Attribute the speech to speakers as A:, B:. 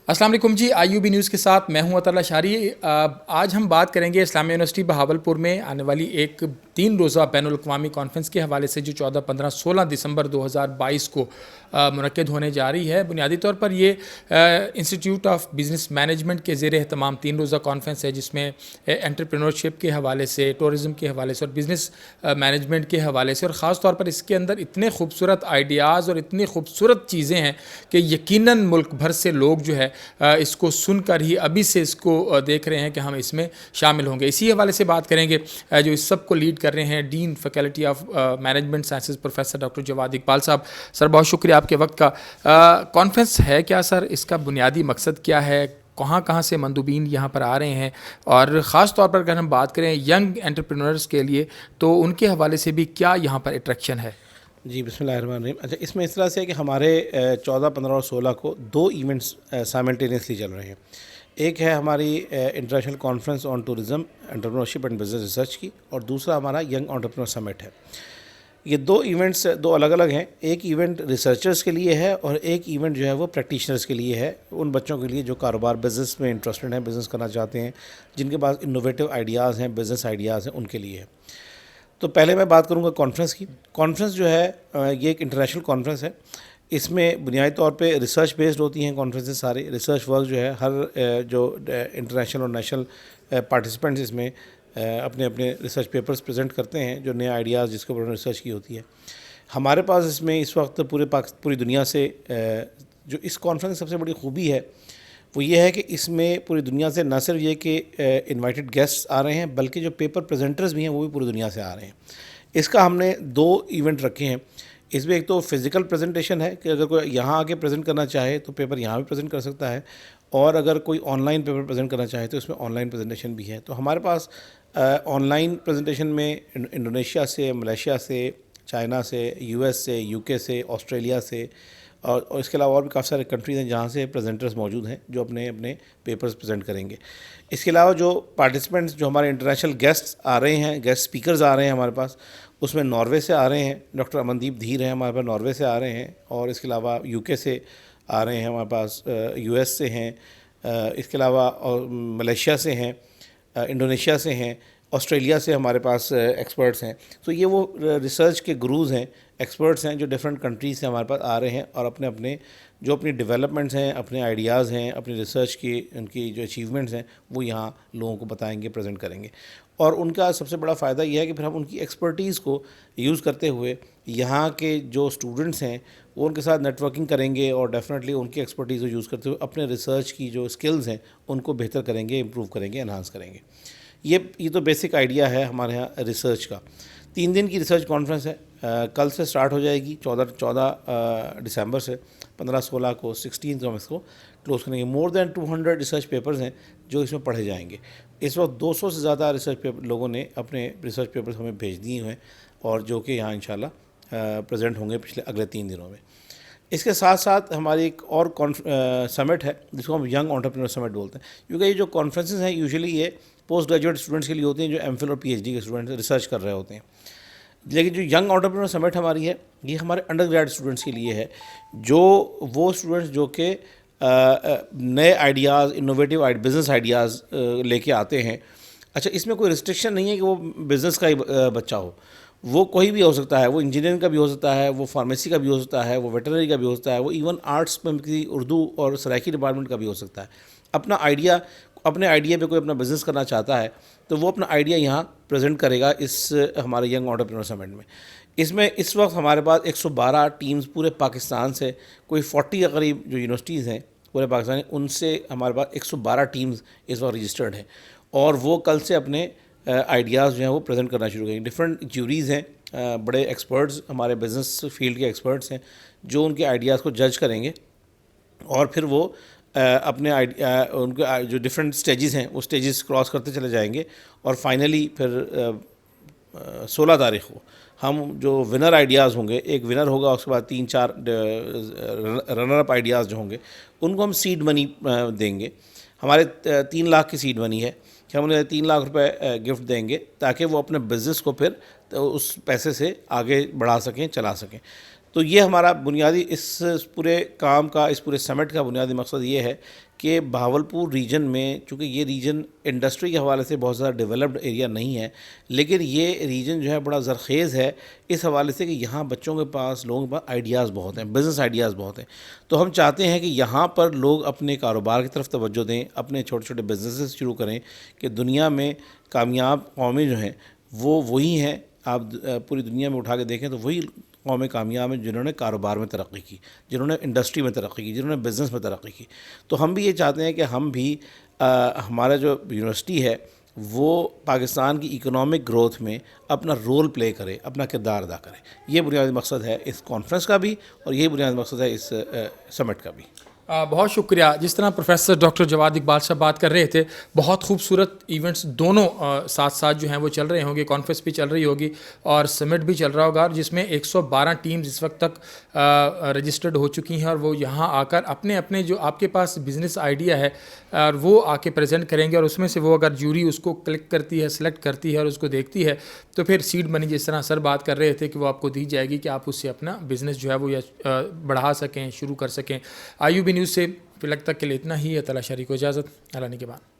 A: अस्सलाम वालेकुम जी, IUB news के साथ मैं हूं अतल अशारी। आज हम बात करेंगे इस्लामिया यूनिवर्सिटी बहावलपुर में आने वाली एक 3 रोज़ा बैनुल अक़वामी कॉन्फ्रेंस के हवाले से जो 14, 15, 16 दिसंबर 2022 को मुनक्किद होने जा रही है। बुनियादी तौर पर ये इंस्टीट्यूट ऑफ बिज़नेस मैनेजमेंट के ज़ेर एहतमाम 3 रोज़ा कॉन्फ्रेंस है, जिसमें एंटरप्रेन्योरशिप के हवाले से, टूरिज़म के हवाले से और बिज़नेस मैनेजमेंट के हवाले से, और ख़ास तौर पर इसके अंदर इतने खूबसूरत आइडियाज़ और इतनी खूबसूरत चीज़ें हैं कि यकीनन मुल्क भर से लोग जो है इसको सुनकर ही अभी से इसको देख रहे हैं कि हम इसमें शामिल होंगे। इसी हवाले से बात करेंगे जो इस सब को लीड कर रहे हैं, dean faculty of management sciences professor doctor Jawad Iqbal साहब। सर, बहुत शुक्रिया आपके वक्त का। कॉन्फ्रेंस है क्या सर? इसका बुनियादी मकसद क्या है? कहाँ कहाँ से मंदूबीन यहाँ पर आ रहे हैं? और ख़ास तौर पर अगर हम बात करें यंग एंटरप्रेन्योर्स के लिए, तो उनके हवाले से भी क्या यहाँ पर अट्रैक्शन है?
B: जी, बिस्मिल्लाहिर्रहमानिर्रहीम। अच्छा, इसमें इस तरह से है कि हमारे 14, 15 और 16 को 2 इवेंट्स साइमल्टेनियसली चल रहे हैं। एक है हमारी international conference on tourism, entrepreneurship and business research की, और दूसरा हमारा यंग एंटरप्रेन्योर समिट है। ये 2 इवेंट्स 2 अलग अलग हैं। एक इवेंट रिसर्चर्स के लिए है और एक इवेंट जो है वो प्रैक्टिशनर्स के लिए है, उन बच्चों के लिए जो कारोबार बिज़नेस में इंटरेस्टेड हैं, बिज़नेस करना चाहते हैं, जिनके पास इनोवेटिव आइडियाज़ हैं, बिज़नेस आइडियाज़ हैं, उनके लिए है। तो पहले मैं बात करूंगा कॉन्फ्रेंस की। कॉन्फ्रेंस जो है ये एक इंटरनेशनल कॉन्फ्रेंस है। इसमें बुनियादी तौर पे रिसर्च बेस्ड होती हैं कॉन्फ्रेंसेस सारे। रिसर्च वर्क जो है हर जो इंटरनेशनल और नेशनल पार्टिसिपेंट्स इसमें अपने अपने रिसर्च पेपर्स प्रेजेंट करते हैं, जो नए आइडियाज़ जिसके ऊपर रिसर्च की होती है। हमारे पास इसमें इस वक्त पूरी दुनिया से जो इस कॉन्फ्रेंस की सबसे बड़ी खूबी है वो ये है कि इसमें पूरी दुनिया से न सिर्फ ये कि इनवाइटेड गेस्ट्स आ रहे हैं, बल्कि जो पेपर प्रेजेंटर्स भी हैं वो भी पूरी दुनिया से आ रहे हैं। इसका हमने 2 इवेंट रखे हैं। इसमें एक तो फिज़िकल प्रेजेंटेशन है कि अगर कोई यहाँ आके प्रेजेंट करना चाहे तो पेपर यहाँ भी प्रेजेंट कर सकता है, और अगर कोई ऑनलाइन पेपर प्रेजेंट करना चाहे तो इसमें ऑनलाइन प्रेजेंटेशन भी है। तो हमारे पास ऑनलाइन प्रेजेंटेशन में इंडोनेशिया से, मलेशिया से, चाइना से, US से, UK से, ऑस्ट्रेलिया से और इसके अलावा और भी काफ़ी सारे कंट्रीज़ हैं जहाँ से प्रेजेंटर्स मौजूद हैं जो अपने अपने पेपर्स प्रेजेंट करेंगे। इसके अलावा जो पार्टिसिपेंट्स, जो हमारे इंटरनेशनल गेस्ट्स आ रहे हैं, गेस्ट स्पीकर्स आ रहे हैं हमारे पास, उसमें नॉर्वे से आ रहे हैं, डॉक्टर अमनदीप धीर हैं हमारे पास, नॉर्वे से आ रहे हैं, और इसके अलावा UK से आ रहे हैं हमारे पास, US से हैं, इसके अलावा और मलेशिया से हैं, इंडोनेशिया से हैं, ऑस्ट्रेलिया से हमारे पास एक्सपर्ट्स हैं। तो ये वो रिसर्च के गुरूज़ हैं, एक्सपर्ट्स हैं जो डिफरेंट कंट्रीज़ से हमारे पास आ रहे हैं और अपने अपने जो अपनी डेवलपमेंट्स हैं, अपने आइडियाज़ हैं, अपनी रिसर्च की उनकी जो अचीवमेंट्स हैं वो यहाँ लोगों को बताएंगे, प्रेजेंट करेंगे। और उनका सबसे बड़ा फ़ायदा यह है कि फिर हम उनकी एक्सपर्टीज़ को यूज़ करते हुए यहाँ के जो स्टूडेंट्स हैं वो उनके साथ नेटवर्किंग करेंगे और डेफिनेटली उनकी एक्सपर्टीज़ को यूज़ करते हुए अपने रिसर्च की जो स्किल्स हैं उनको बेहतर करेंगे, इम्प्रूव करेंगे, एनहांस करेंगे। ये तो बेसिक आइडिया है हमारे यहाँ रिसर्च का। 3 दिन की रिसर्च कॉन्फ्रेंस है। कल से स्टार्ट हो जाएगी, 14 दिसंबर से 15-16 को, 16 को हम इसको क्लोज करेंगे। मोर देन 200 रिसर्च पेपर्स हैं जो इसमें पढ़े जाएंगे। इस वक्त 200 से ज़्यादा रिसर्च पेपर लोगों ने अपने रिसर्च पेपर्स हमें भेज दिए हैं, और जो कि यहाँ इंशाल्लाह प्रेजेंट होंगे अगले 3 दिनों में। इसके साथ साथ हमारी एक और समिट है जिसको हम यंग एंटरप्रेन्योर समिट बोलते हैं, क्योंकि ये जो कॉन्फ्रेंसेस हैं यूजुअली ये पोस्ट ग्रेजुएट स्टूडेंट्स के लिए होती हैं जो MPhil और PhD के स्टूडेंट्स रिसर्च कर रहे होते हैं। लेकिन जो यंग एंटरप्रेन्योर समिट हमारी है ये हमारे अंडर ग्रेड स्टूडेंट्स के लिए है, जो वो स्टूडेंट्स जो कि नए आइडियाज़, इनोवेटिव बिज़नेस आइडियाज़ लेके आते हैं। अच्छा, इसमें कोई रिस्ट्रिक्शन नहीं है कि वो बिज़नेस का ही बच्चा हो, वो कोई भी हो सकता है, वो इंजीनियरिंग का भी हो सकता है, वो फार्मेसी का भी हो सकता है, वो वेटरनरी का भी हो सकता है, वो इवन आर्ट्स में किसी उर्दू और सराइकी डिपार्टमेंट का भी हो सकता है। अपने आइडिया पे कोई अपना बिज़नेस करना चाहता है तो वो अपना आइडिया यहाँ प्रेजेंट करेगा इस हमारे यंग एंटरप्रेन्योर समिट में। इसमें इस वक्त हमारे पास 112 टीम्स पूरे पाकिस्तान से, कोई 40 के करीब जो यूनिवर्सिटीज़ हैं पूरे पाकिस्तान, उनसे हमारे पास 112 टीम्स इस वक्त रजिस्टर्ड हैं, और वो कल से अपने आइडियाज़ जो हैं वो प्रेजेंट करना शुरू करेंगे। डिफरेंट ज्यूरीज़ हैं, बड़े एक्सपर्ट्स हमारे बिज़नेस फील्ड के एक्सपर्ट्स हैं जो उनके आइडियाज़ को जज करेंगे, और फिर वो अपने उनके जो डिफरेंट स्टेजेस हैं वो स्टेजेस क्रॉस करते चले जाएंगे, और फाइनली फिर 16 तारीख को हम जो विनर आइडियाज़ होंगे, एक विनर होगा, उसके बाद 3-4 रनर अप आइडियाज़ जो होंगे उनको हम सीड मनी देंगे। हमारे 3 लाख की सीड मनी है कि हम उन्हें 3 लाख रुपए गिफ्ट देंगे ताकि वो अपने बिज़नेस को फिर उस पैसे से आगे बढ़ा सकें, चला सकें। تو یہ ہمارا بنیادی اس پورے کام کا، اس پورے سمٹ کا بنیادی مقصد یہ ہے کہ بہاولپور ریجن میں، چونکہ یہ ریجن انڈسٹری کے حوالے سے بہت زیادہ ڈیولپڈ ایریا نہیں ہے، لیکن یہ ریجن جو ہے بڑا زرخیز ہے اس حوالے سے کہ یہاں بچوں کے پاس، لوگوں کے پاس آئیڈیاز بہت ہیں، بزنس آئیڈیاز بہت ہیں. تو ہم چاہتے ہیں کہ یہاں پر لوگ اپنے کاروبار کی طرف توجہ دیں، اپنے چھوٹے چھوٹے بزنسز شروع کریں کہ دنیا میں کامیاب قومیں جو ہیں وہ وہی ہیں. آپ پوری دنیا میں اٹھا کے دیکھیں تو وہی قومیں کامیاب ہیں جنہوں نے کاروبار میں ترقی کی، جنہوں نے انڈسٹری میں ترقی کی، جنہوں نے بزنس میں ترقی کی. تو ہم بھی یہ چاہتے ہیں کہ ہم بھی ہمارا جو یونیورسٹی ہے وہ پاکستان کی اکنامک گروتھ میں اپنا رول پلے کرے، اپنا کردار ادا کرے. یہ بنیادی مقصد ہے اس کانفرنس کا بھی، اور یہ بنیادی مقصد ہے اس سمٹ کا بھی.
A: بہت شکریہ. جس طرح پروفیسر ڈاکٹر جواد اقبال صاحب بات کر رہے تھے، بہت خوبصورت ایونٹس دونوں ساتھ ساتھ جو ہیں وہ چل رہے ہوں گے. کانفرنس بھی چل رہی ہوگی اور سمٹ بھی چل رہا ہوگا، جس میں 112 ٹیمز اس وقت تک رجسٹرڈ ہو چکی ہیں، اور وہ یہاں آ کر اپنے اپنے جو آپ کے پاس بزنس آئیڈیا ہے اور وہ آ کے پریزنٹ کریں گے، اور اس میں سے وہ اگر جوری اس کو کلک کرتی ہے، سلیکٹ کرتی ہے اور اس کو دیکھتی ہے تو پھر سیڈ منی، جس طرح سر بات کر رہے تھے کہ وہ آپ کو دی جائے گی کہ آپ اس سے اپنا بزنس جو ہے وہ بڑھا سکیں، شروع کر سکیں. IUB نیوز سے فی الوقت تک کے لیے اتنا ہی. اللہ شریک کو اجازت. اللہ نے کے بعد.